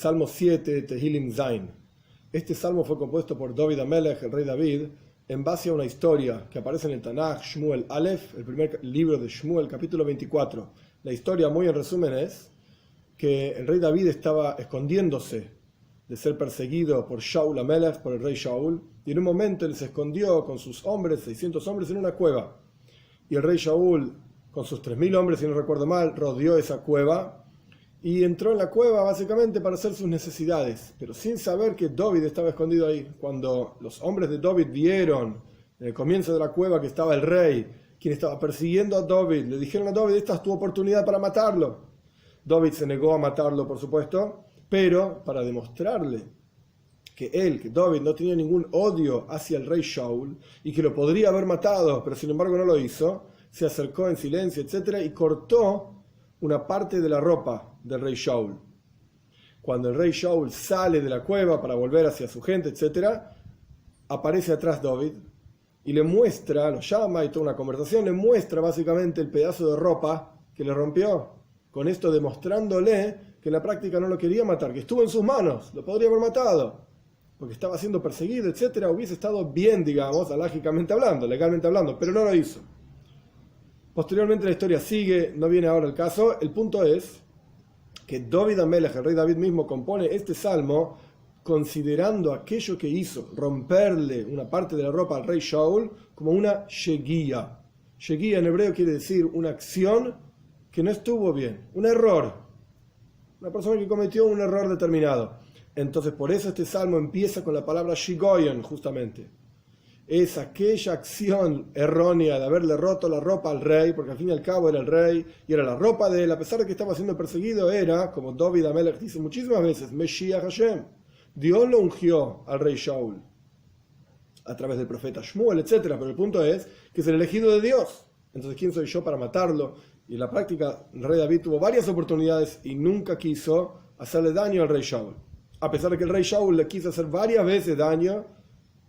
Salmo 7, Tehilim Zain. Este salmo fue compuesto por David Amelech, el rey David, en base a una historia que aparece en el Tanaj, Shmuel Aleph, el primer libro de Shmuel, capítulo 24. La historia, muy en resumen, es que el rey David estaba escondiéndose de ser perseguido por Shaul Amelech, por el rey Shaul, y en un momento él se escondió con sus hombres, 600 hombres, en una cueva. Y el rey Shaul, con sus 3000 hombres, si no recuerdo mal, rodeó esa cueva y entró en la cueva básicamente para hacer sus necesidades, pero sin saber que David estaba escondido ahí. Cuando los hombres de David vieron en el comienzo de la cueva que estaba el rey, quien estaba persiguiendo a David, le dijeron a David: esta es tu oportunidad para matarlo. David se negó a matarlo, por supuesto, pero para demostrarle que David no tenía ningún odio hacia el rey Shaul y que lo podría haber matado, pero sin embargo no lo hizo, se acercó en silencio, etc., y cortó una parte de la ropa del rey Shaul. Cuando el rey Shaul sale de la cueva para volver hacia su gente, etc., aparece atrás David y le muestra, lo llama y toda una conversación, le muestra básicamente el pedazo de ropa que le rompió, con esto demostrándole que en la práctica no lo quería matar, que estuvo en sus manos, lo podría haber matado, porque estaba siendo perseguido, etc. Hubiese estado bien, digamos, alágicamente hablando, legalmente hablando, pero no lo hizo. Posteriormente la historia sigue, no viene ahora el caso. El punto es que David Amelech, el rey David mismo, compone este salmo considerando aquello que hizo, romperle una parte de la ropa al rey Shaul, como una sheguía. Sheguía en hebreo quiere decir una acción que no estuvo bien, un error. Una persona que cometió un error determinado. Entonces por eso este salmo empieza con la palabra shigoyon, justamente. Es aquella acción errónea de haberle roto la ropa al rey, porque al fin y al cabo era el rey, y era la ropa de él, a pesar de que estaba siendo perseguido, era, como David Amelech dice muchísimas veces, Meshiach Hashem. Dios lo ungió al rey Shaul a través del profeta Shmuel, etc. Pero el punto es que es el elegido de Dios. Entonces, ¿quién soy yo para matarlo? Y en la práctica, el rey David tuvo varias oportunidades y nunca quiso hacerle daño al rey Shaul, a pesar de que el rey Shaul le quiso hacer varias veces daño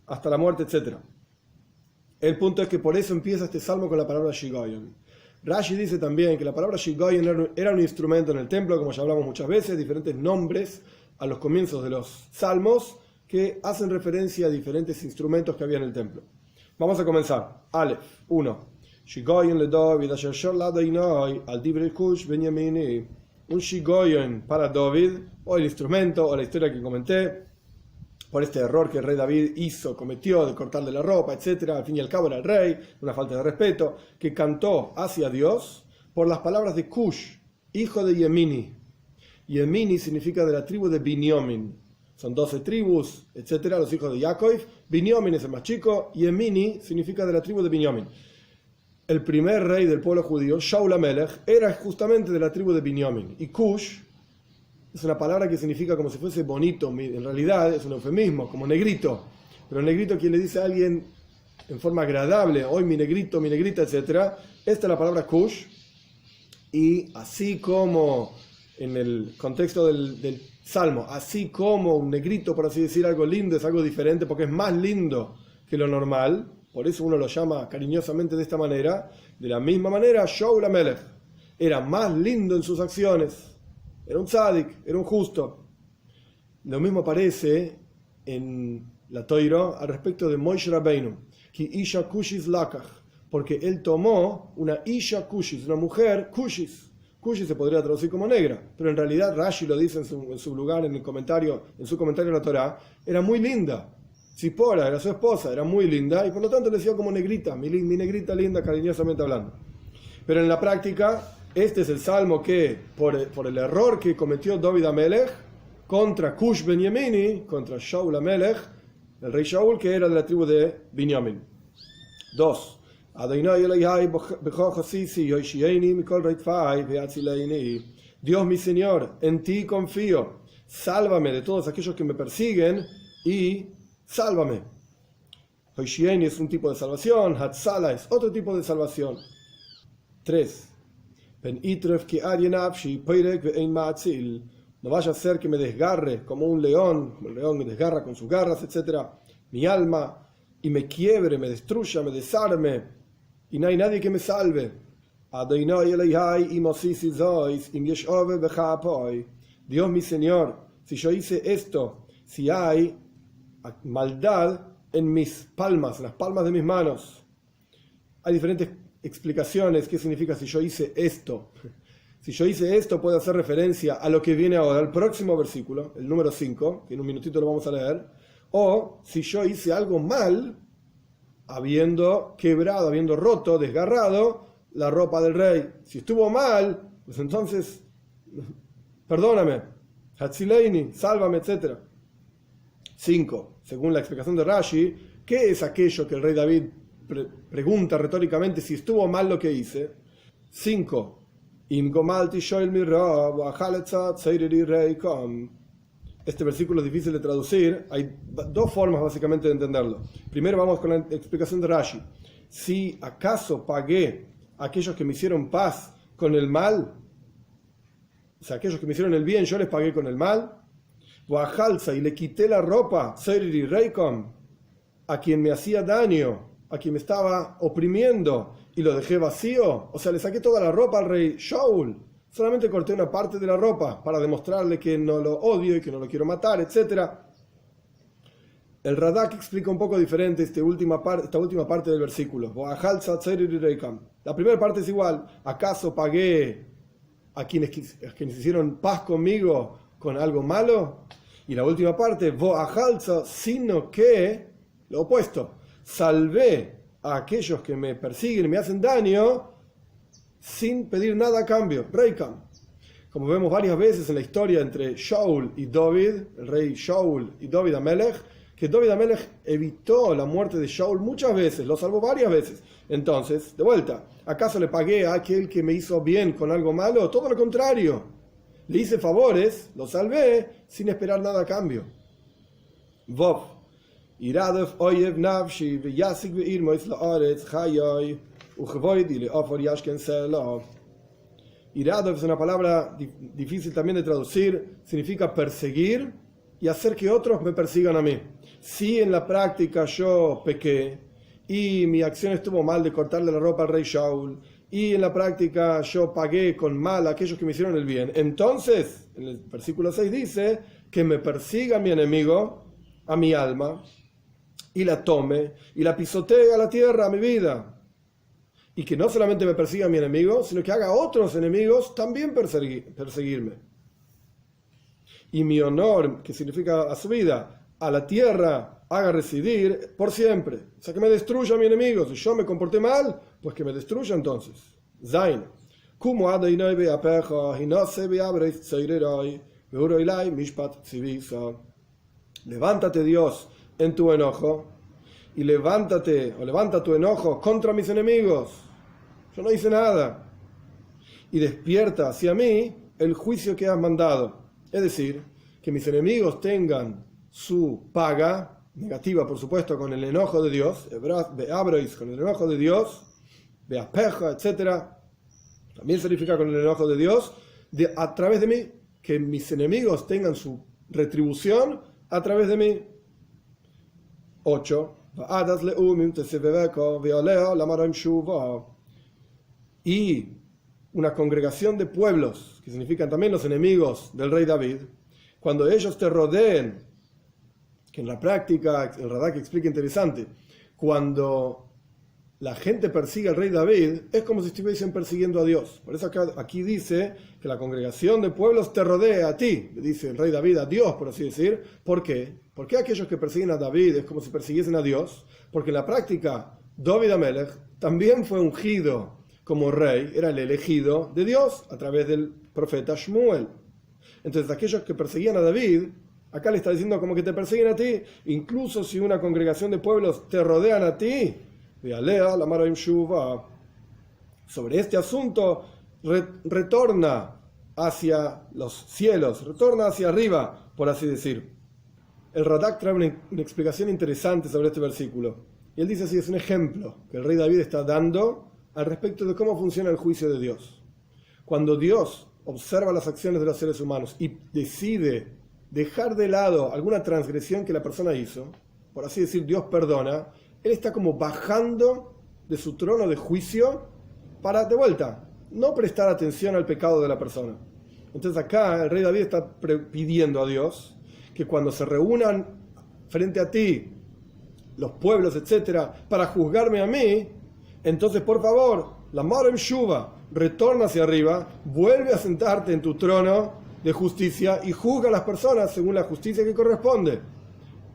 hasta la muerte, etc. El punto es que por eso empieza este salmo con la palabra Shigoyon. Rashi dice también que la palabra Shigoyon era un instrumento en el templo, como ya hablamos muchas veces, diferentes nombres a los comienzos de los salmos que hacen referencia a diferentes instrumentos que había en el templo. Vamos a comenzar. Aleph 1. Shigoyon le David asher shor l'Adonai al divrei Kush ben Yamini. Un Shigoyon para David, o el instrumento, o la historia que comenté, por este error que el rey David cometió de cortarle la ropa, etc. Al fin y al cabo era el rey, una falta de respeto, que cantó hacia Dios por las palabras de Cush, hijo de Yemini. Yemini significa de la tribu de Binyamin. Son 12 tribus, etc., los hijos de Jacob. Binyamin es el más chico, Yemini significa de la tribu de Binyamin. El primer rey del pueblo judío, Shaul Amelech, era justamente de la tribu de Binyamin. Y Cush es una palabra que significa como si fuese bonito, en realidad es un eufemismo, como negrito. Pero negrito, quien le dice a alguien en forma agradable, hoy mi negrito, mi negrita, etc. Esta es la palabra Cush. Y así como en el contexto del Salmo, así como un negrito, por así decir, algo lindo, es algo diferente, porque es más lindo que lo normal, por eso uno lo llama cariñosamente de esta manera. De la misma manera, Shaul Amelech era más lindo en sus acciones. Era un tzadik, era un justo. Lo mismo aparece en la Toira al respecto de Moshe Rabbeinu, que Isha Kushis Lakach, porque él tomó una Isha Kushis, una mujer Kushis. Kushis se podría traducir como negra, pero en realidad Rashi lo dice en su lugar, en su comentario en la Torá, era muy linda. Zipora era su esposa, era muy linda, y por lo tanto le decía como negrita, mi negrita linda, cariñosamente hablando. Pero en la práctica, este es el salmo que, por el error que cometió David Amelech contra Cush ben Yemini, contra Shaul Amelech, el rey Shaul, que era de la tribu de Binyamin. 2. Dios mi Señor, en ti confío, sálvame de todos aquellos que me persiguen y sálvame. Hoishieni es un tipo de salvación, Hatzala es otro tipo de salvación. 3. No vaya a ser que me desgarre como un león me desgarra con sus garras, etc. Mi alma, y me quiebre, me destruya, me desarme, y no hay nadie que me salve. Dios mi Señor, si yo hice esto, si hay maldad en mis palmas, en las palmas de mis manos. Hay diferentes explicaciones qué significa si yo hice esto. Si yo hice esto puede hacer referencia a lo que viene ahora, al próximo versículo, el número 5, que en un minutito lo vamos a leer. O si yo hice algo mal, habiendo quebrado, habiendo roto, desgarrado la ropa del rey. Si estuvo mal, pues entonces, perdóname, Hatzileini, sálvame, etc. 5. Según la explicación de Rashi, ¿qué es aquello que el rey David pregunta retóricamente si estuvo mal lo que hice? 5. Este versículo es difícil de traducir. Hay dos formas básicamente de entenderlo. Primero vamos con la explicación de Rashi. Si acaso pagué a aquellos que me hicieron paz con el mal, o sea, aquellos que me hicieron el bien, yo les pagué con el mal, y le quité la ropa a quien me hacía daño, a quien me estaba oprimiendo, y lo dejé vacío, o sea, le saqué toda la ropa al rey Shaul, solamente corté una parte de la ropa para demostrarle que no lo odio y que no lo quiero matar, etc. El Radak explica un poco diferente esta última parte del versículo. La primera parte es igual. ¿Acaso pagué a quienes hicieron paz conmigo con algo malo? Y la última parte, sino que lo opuesto. Salvé a aquellos que me persiguen y me hacen daño sin pedir nada a cambio. Reikam. Como vemos varias veces en la historia entre Shaul y David, el rey Shaul y David Amelech, que David Amelech evitó la muerte de Shaul muchas veces, lo salvó varias veces. Entonces, de vuelta, ¿acaso le pagué a aquel que me hizo bien con algo malo? Todo lo contrario. Le hice favores, lo salvé sin esperar nada a cambio. Vov. Iradev oyev nafshi v'yasik v'irmois la'aretz chayoy u'chvoidi le'ofor yashken se'lo. Iradev es una palabra difícil también de traducir, significa perseguir y hacer que otros me persigan a mí. Si en la práctica yo pequé y mi acción estuvo mal de cortarle la ropa al rey Shaul, y en la práctica yo pagué con mal a aquellos que me hicieron el bien, entonces, en el versículo 6 dice que me persiga mi enemigo, a mi alma, y la tome, y la pisotee a la tierra, a mi vida. Y que no solamente me persiga mi enemigo, sino que haga a otros enemigos también perseguirme. Y mi honor, que significa a su vida, a la tierra, haga residir por siempre. O sea, que me destruya mi enemigo. Si yo me comporté mal, pues que me destruya entonces. Zain. Levántate, Dios, en tu enojo, y levanta tu enojo contra mis enemigos. Yo no hice nada. Y despierta hacia mí el juicio que has mandado. Es decir, que mis enemigos tengan su paga, negativa por supuesto, con el enojo de Dios, con el enojo de Dios, beapeja, etc. También significa con el enojo de Dios, a través de mí, que mis enemigos tengan su retribución a través de mí. 8. Y una congregación de pueblos, que significan también los enemigos del rey David, cuando ellos te rodeen, que en la práctica, el Radak explica interesante, cuando la gente persigue al rey David, es como si estuviesen persiguiendo a Dios. Por eso aquí dice que la congregación de pueblos te rodea a ti, le dice el rey David a Dios, por así decir. ¿Por qué? ¿Por qué aquellos que persiguen a David es como si persiguiesen a Dios? Porque en la práctica, David Amelech también fue ungido como rey, era el elegido de Dios a través del profeta Shmuel. Entonces aquellos que perseguían a David, acá le está diciendo como que te persiguen a ti, incluso si una congregación de pueblos te rodean a ti. Sobre este asunto retorna hacia los cielos, retorna hacia arriba, por así decir. El Radak trae una explicación interesante sobre este versículo. Y él dice así, es un ejemplo que el rey David está dando al respecto de cómo funciona el juicio de Dios. Cuando Dios observa las acciones de los seres humanos y decide dejar de lado alguna transgresión que la persona hizo, por así decir, Dios perdona, Él está como bajando de su trono de juicio para, de vuelta, no prestar atención al pecado de la persona. Entonces acá el rey David está pidiendo a Dios que cuando se reúnan frente a ti los pueblos, etcétera, para juzgarme a mí, entonces por favor, la Marem Shuva, retorna hacia arriba, vuelve a sentarte en tu trono de justicia y juzga a las personas según la justicia que corresponde.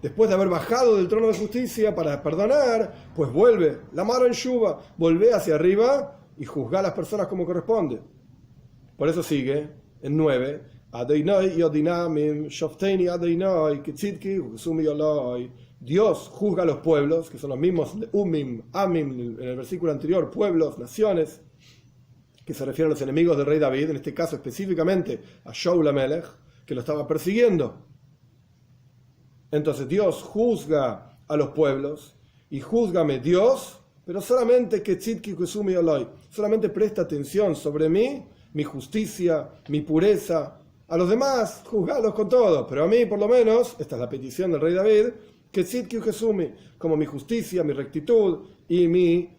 Después de haber bajado del trono de justicia para perdonar, pues vuelve, la Marem Shuva, vuelve hacia arriba y juzga a las personas como corresponde. Por eso sigue en 9, Dios juzga a los pueblos, que son los mismos Umim, Amim, en el versículo anterior, pueblos, naciones, que se refiere a los enemigos del rey David, en este caso específicamente a Shaul HaMelech, que lo estaba persiguiendo. Entonces Dios juzga a los pueblos, y júzgame Dios, pero solamente que tzidki kusumi oloi, solamente presta atención sobre mí, mi justicia, mi pureza. A los demás, juzgalos con todo, pero a mí, por lo menos, esta es la petición del rey David, que tzidki kusumi, como mi justicia, mi rectitud y mi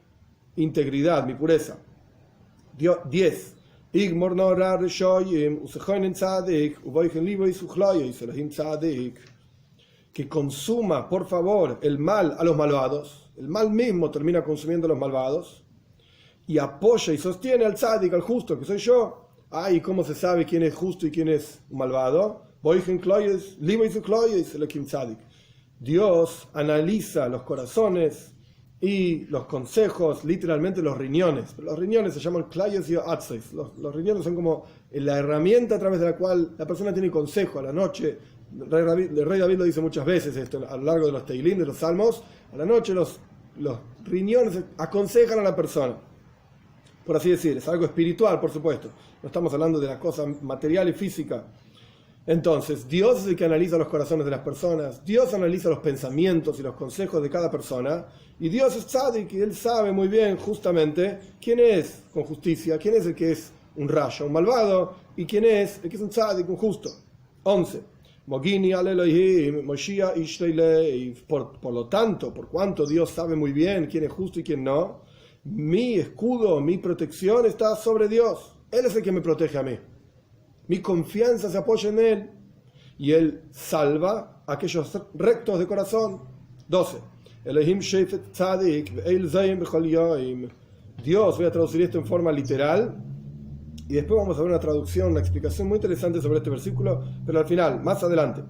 integridad, mi pureza. 10. Que consuma, por favor, el mal a los malvados. El mal mismo termina consumiendo a los malvados. Y apoya y sostiene al tzadik, al justo, que soy yo. ¿Y cómo se sabe quién es justo y quién es malvado? Dios analiza los corazones y los consejos, literalmente los riñones. Los riñones se llaman klayes y atzeis. Los riñones son como la herramienta a través de la cual la persona tiene consejo a la noche. El rey David lo dice muchas veces esto, a lo largo de los teilín, de los salmos. A la noche los riñones aconsejan a la persona, por así decir. Es algo espiritual, por supuesto. No estamos hablando de la cosa material y física. Entonces, Dios es el que analiza los corazones de las personas. Dios analiza los pensamientos y los consejos de cada persona. Y Dios es tzadik, y Él sabe muy bien, justamente, quién es con justicia, quién es el que es un rasha, un malvado, y quién es el que es un tzadik, un justo. 11. Por lo tanto, por cuanto Dios sabe muy bien quién es justo y quién no, mi escudo, mi protección está sobre Dios. Él es el que me protege a mí. Mi confianza se apoya en Él. Y Él salva a aquellos rectos de corazón. 12. Dios, voy a traducir esto en forma literal. Y después vamos a ver una traducción, una explicación muy interesante sobre este versículo. Pero al final, más adelante.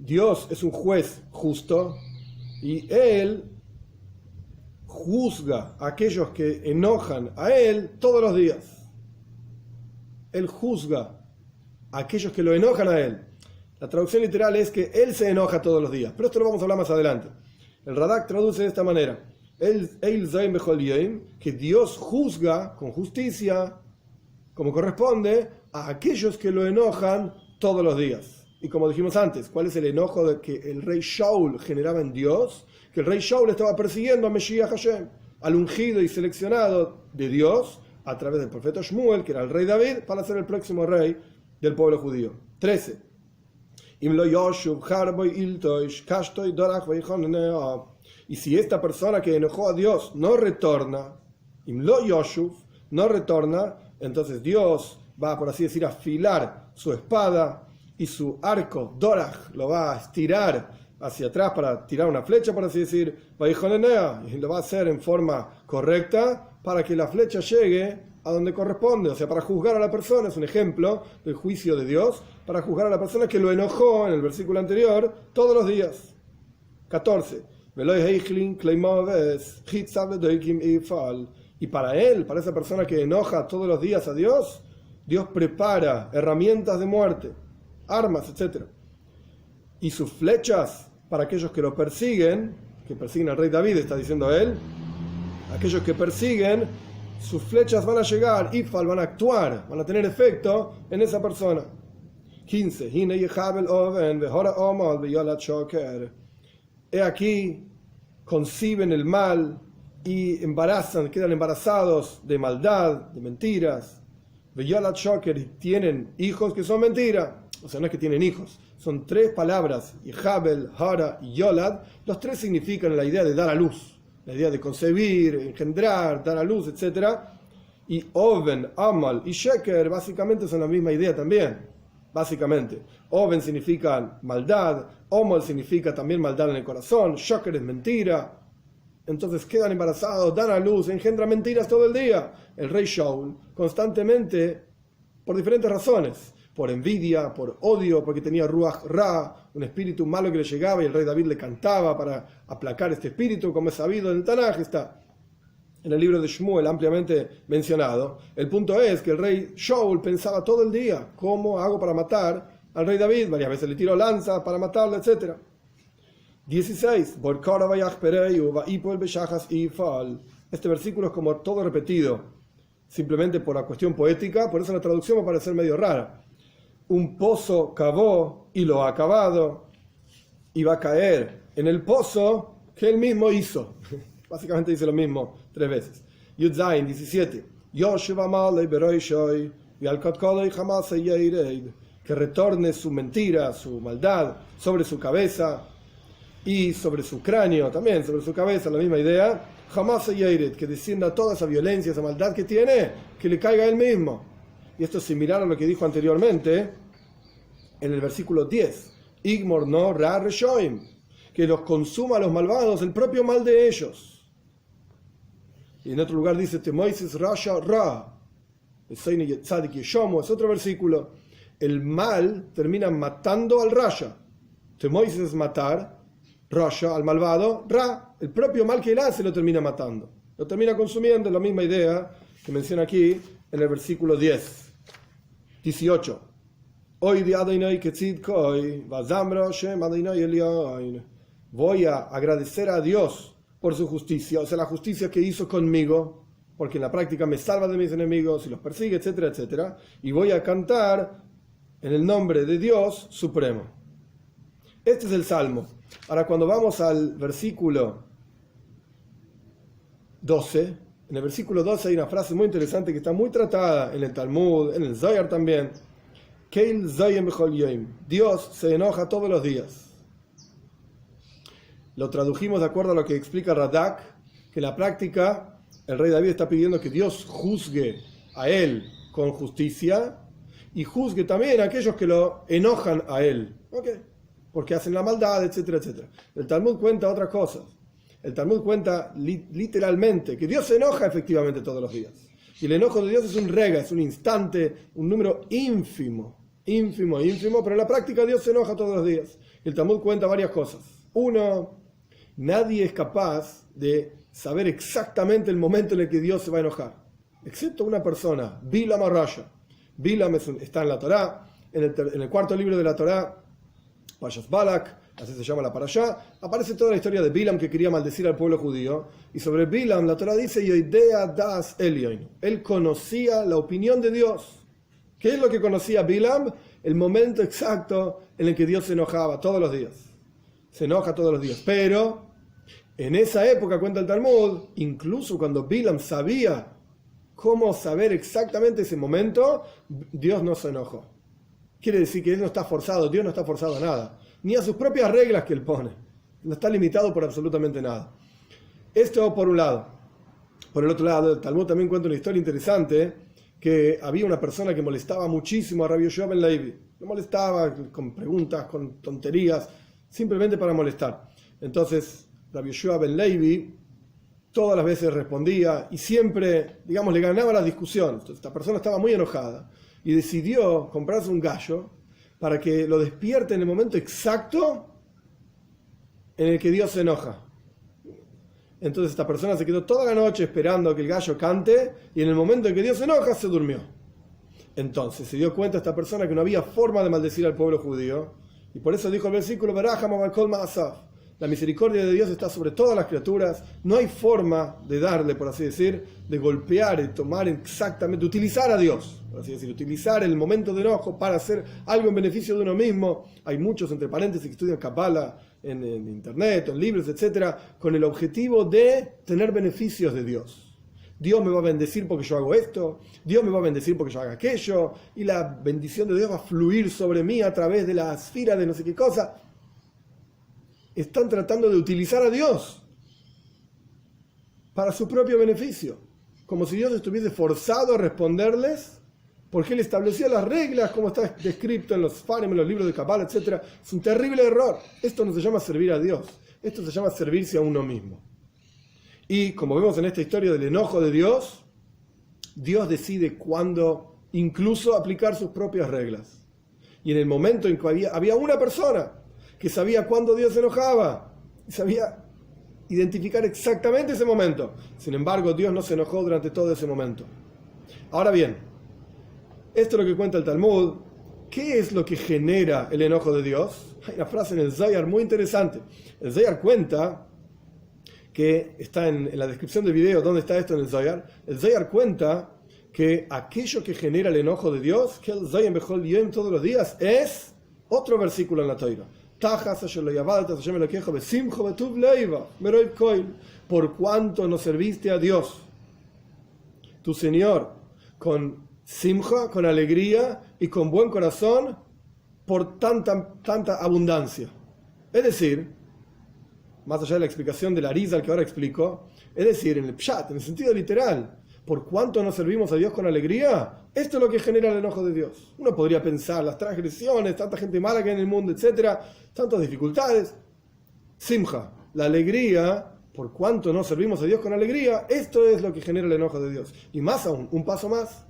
Dios es un juez justo. Y Él juzga a aquellos que enojan a Él todos los días. Él juzga a aquellos que lo enojan a Él. La traducción literal es que Él se enoja todos los días. Pero esto lo vamos a hablar más adelante. El Radak traduce de esta manera. Que Dios juzga con justicia, como corresponde, a aquellos que lo enojan todos los días. Y como dijimos antes, ¿cuál es el enojo que el rey Shaul generaba en Dios? Que el rey Shaul estaba persiguiendo a Mesías Hashem, al ungido y seleccionado de Dios, a través del profeta Shmuel, que era el rey David, para ser el próximo rey del pueblo judío. 13. Y si esta persona que enojó a Dios no retorna, entonces Dios va, por así decir, a afilar su espada y su arco, Dorach, lo va a estirar hacia atrás para tirar una flecha, por así decir, y lo va a hacer en forma correcta para que la flecha llegue a donde corresponde, o sea, para juzgar a la persona. Es un ejemplo del juicio de Dios, para juzgar a la persona que lo enojó en el versículo anterior todos los días. 14. Y para él, para esa persona que enoja todos los días a Dios, Dios prepara herramientas de muerte, armas, etc. Y sus flechas para aquellos que lo persiguen, que persiguen al rey David, está diciendo él, aquellos que persiguen, sus flechas van a llegar, ifal, van a actuar, van a tener efecto en esa persona. 15. He aquí, conciben el mal y embarazan, quedan embarazados de maldad, de mentiras. Y tienen hijos que son mentira. O sea, no es que tienen hijos, son tres palabras, Yhabel, Hara y Yolad. Los tres significan la idea de dar a luz, la idea de concebir, engendrar, dar a luz, etc. Y Oven, Amal y Sheker básicamente son la misma idea también. Básicamente, Oven significa maldad, Amal significa también maldad en el corazón, Sheker es mentira. Entonces quedan embarazados, dan a luz, engendran mentiras todo el día. El rey Shaul constantemente, por diferentes razones, por envidia, por odio, porque tenía Ruach Ra, un espíritu malo que le llegaba y el rey David le cantaba para aplacar este espíritu, como es sabido en el Tanaj, está en el libro de Shmuel ampliamente mencionado. El punto es que el rey Shaul pensaba todo el día, ¿cómo hago para matar al rey David? Varias veces le tiró lanza para matarlo, etc. 16. Este versículo es como todo repetido, simplemente por la cuestión poética, por eso la traducción va a parecer medio rara. Un pozo cavó y lo ha acabado, y va a caer en el pozo que él mismo hizo. Básicamente dice lo mismo 3 veces. Yud Zayin 17. Que retorne su mentira, su maldad sobre su cabeza y sobre su cráneo, también sobre su cabeza, la misma idea. Jamás que descienda toda esa violencia, esa maldad que tiene, que le caiga a él mismo. Y esto es similar a lo que dijo anteriormente en el versículo 10. Igmor no ra reshoim, que los consuma a los malvados el propio mal de ellos. Y en otro lugar dice Temoises rasha ra, es otro versículo. El mal termina matando al rasha. Temoises es matar, rasha al malvado, ra, el propio mal que él hace lo termina matando, lo termina consumiendo. La misma idea que menciona aquí en el versículo 10. 18. Voy a agradecer a Dios por su justicia, o sea, la justicia que hizo conmigo, porque en la práctica me salva de mis enemigos y los persigue, etcétera, etcétera. Y voy a cantar en el nombre de Dios Supremo. Este es el Salmo. Ahora, cuando vamos al versículo 12, en el versículo 12 hay una frase muy interesante que está muy tratada en el Talmud, en el Zohar también. Keil Zoyem Bechol Yom. Dios se enoja todos los días. Lo tradujimos de acuerdo a lo que explica Radak, que en la práctica el rey David está pidiendo que Dios juzgue a él con justicia y juzgue también a aquellos que lo enojan a él, porque hacen la maldad, etcétera, etcétera. El Talmud cuenta otras cosas. El Talmud cuenta literalmente que Dios se enoja efectivamente todos los días. Y el enojo de Dios es un rega, es un instante, un número ínfimo, pero en la práctica Dios se enoja todos los días. El Talmud cuenta varias cosas. Uno, nadie es capaz de saber exactamente el momento en el que Dios se va a enojar, excepto una persona, Bilam Arraya. Bilam está en la Torá, en el 4.º libro de la Torá, Parshas Balak, así se llama la parashá, aparece toda la historia de Bilam que quería maldecir al pueblo judío, y sobre Bilam la Torá dice, Yoidea das Elyon, él conocía la opinión de Dios. ¿Qué es lo que conocía Bilam? El momento exacto en el que Dios se enojaba todos los días. Se enoja todos los días, pero en esa época, cuenta el Talmud, incluso cuando Bilam sabía cómo saber exactamente ese momento, Dios no se enojó. Quiere decir que él no está forzado, Dios no está forzado a nada, ni a sus propias reglas que él pone. No está limitado por absolutamente nada. Esto por un lado. Por el otro lado, el Talmud también cuenta una historia interesante, que había una persona que molestaba muchísimo a Rabbi Yoshua ben Levi. Lo molestaba con preguntas, con tonterías, simplemente para molestar. Entonces, Rabbi Yoshua ben Levi todas las veces respondía y siempre, digamos, le ganaba las discusiones. Entonces, esta persona estaba muy enojada y decidió comprarse un gallo para que lo despierte en el momento exacto en el que Dios se enoja. Entonces esta persona se quedó toda la noche esperando a que el gallo cante y en el momento en que Dios se enoja se durmió. Entonces se dio cuenta esta persona que no había forma de maldecir al pueblo judío y por eso dijo el versículo, la misericordia de Dios está sobre todas las criaturas, no hay forma de darle, por así decir, de golpear y tomar exactamente, de utilizar a Dios, por así decir, utilizar el momento de enojo para hacer algo en beneficio de uno mismo. Hay muchos, entre paréntesis, que estudian Kabbalah en internet, en libros, etcétera, con el objetivo de tener beneficios de Dios. Dios me va a bendecir porque yo hago esto, Dios me va a bendecir porque yo haga aquello, y la bendición de Dios va a fluir sobre mí a través de la esfera de no sé qué cosa. Están tratando de utilizar a Dios para su propio beneficio. como si Dios estuviese forzado a responderles, porque Él establecía las reglas, como está descrito en los Farim, en los libros de Kabbalah, etc. Es un terrible error. Esto no se llama servir a Dios, esto se llama servirse a uno mismo. Y como vemos en esta historia del enojo de Dios, Dios decide cuándo incluso aplicar sus propias reglas. Y en el momento en que había una persona que sabía cuándo Dios se enojaba, y sabía identificar exactamente ese momento. Sin embargo, Dios no se enojó durante todo ese momento. Ahora bien, esto es lo que cuenta el Talmud. ¿Qué es lo que genera el enojo de Dios? Hay una frase en el Zohar muy interesante. El Zohar cuenta, que está en la descripción del video, ¿dónde está esto en el Zohar? El Zohar cuenta que aquello que genera el enojo de Dios, que el Zohar Bechol Yom todos los días, es otro versículo en la Torah. Por cuanto no serviste a Dios, tu Señor, con simcha, con alegría y con buen corazón, por tanta abundancia. Es decir, más allá de la explicación de la Arizal que ahora explico, es decir, en el pshat, en el sentido literal, por cuánto no servimos a Dios con alegría, esto es lo que genera el enojo de Dios. Uno podría pensar, las transgresiones, tanta gente mala que hay en el mundo, etcétera, tantas dificultades. Simcha, la alegría, por cuánto no servimos a Dios con alegría, esto es lo que genera el enojo de Dios. Y más aún, un paso más.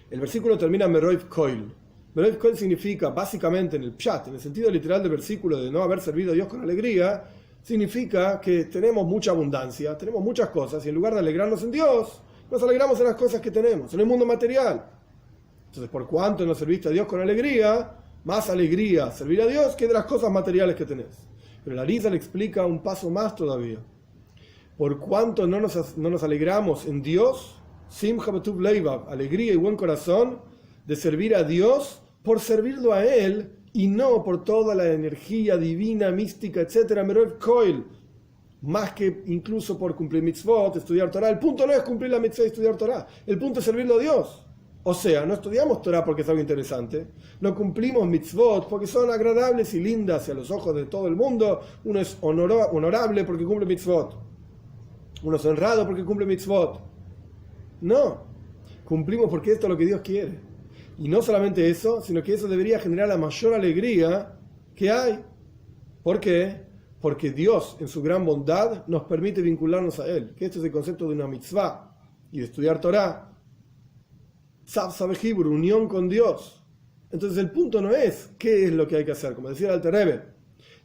El versículo termina Meroiv Koil. Meroiv Koil significa, básicamente en el pshat, en el sentido literal del versículo de no haber servido a Dios con alegría, significa que tenemos mucha abundancia, tenemos muchas cosas, y en lugar de alegrarnos en Dios, nos alegramos en las cosas que tenemos, en el mundo material. Entonces, por cuanto no serviste a Dios con alegría, más alegría servir a Dios que de las cosas materiales que tenés. Pero la Arizal le explica un paso más todavía. Por cuanto no nos alegramos en Dios, simcha betuv leivav, alegría y buen corazón, de servir a Dios por servirlo a Él, y no por toda la energía divina, mística, etc. Meroiv Koil, más que incluso por cumplir mitzvot, estudiar Torah. El punto no es cumplir la mitzvah y estudiar Torah, el punto es servirlo a Dios. O sea, no estudiamos Torah porque es algo interesante, no cumplimos mitzvot porque son agradables y lindas a los ojos de todo el mundo. Uno es honorable porque cumple mitzvot, uno es honrado porque cumple mitzvot. No, cumplimos porque esto es lo que Dios quiere. Y no solamente eso, sino que eso debería generar la mayor alegría que hay. ¿Por qué? Porque Dios, en su gran bondad, nos permite vincularnos a Él. Que esto es el concepto de una mitzvah y de estudiar Torah. Tzav Sabe Hibur, unión con Dios. Entonces el punto no es qué es lo que hay que hacer. Como decía el Alter Rebbe,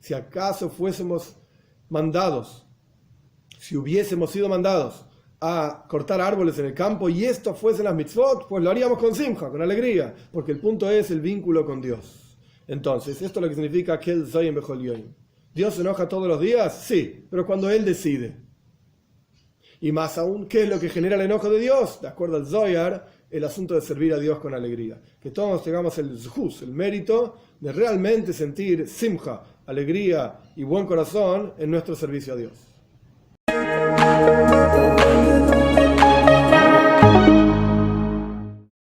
si acaso fuésemos mandados, si hubiésemos sido mandados a cortar árboles en el campo y esto fuesen las mitzvot, pues lo haríamos con simcha, con alegría, porque el punto es el vínculo con Dios. Entonces, esto es lo que significa que el Zoyim Bechol Yom. ¿Dios se enoja todos los días? Sí, pero cuando Él decide. Y más aún, ¿qué es lo que genera el enojo de Dios? De acuerdo al Zohar, el asunto de servir a Dios con alegría. Que todos tengamos el zhus, el mérito de realmente sentir simcha, alegría y buen corazón en nuestro servicio a Dios.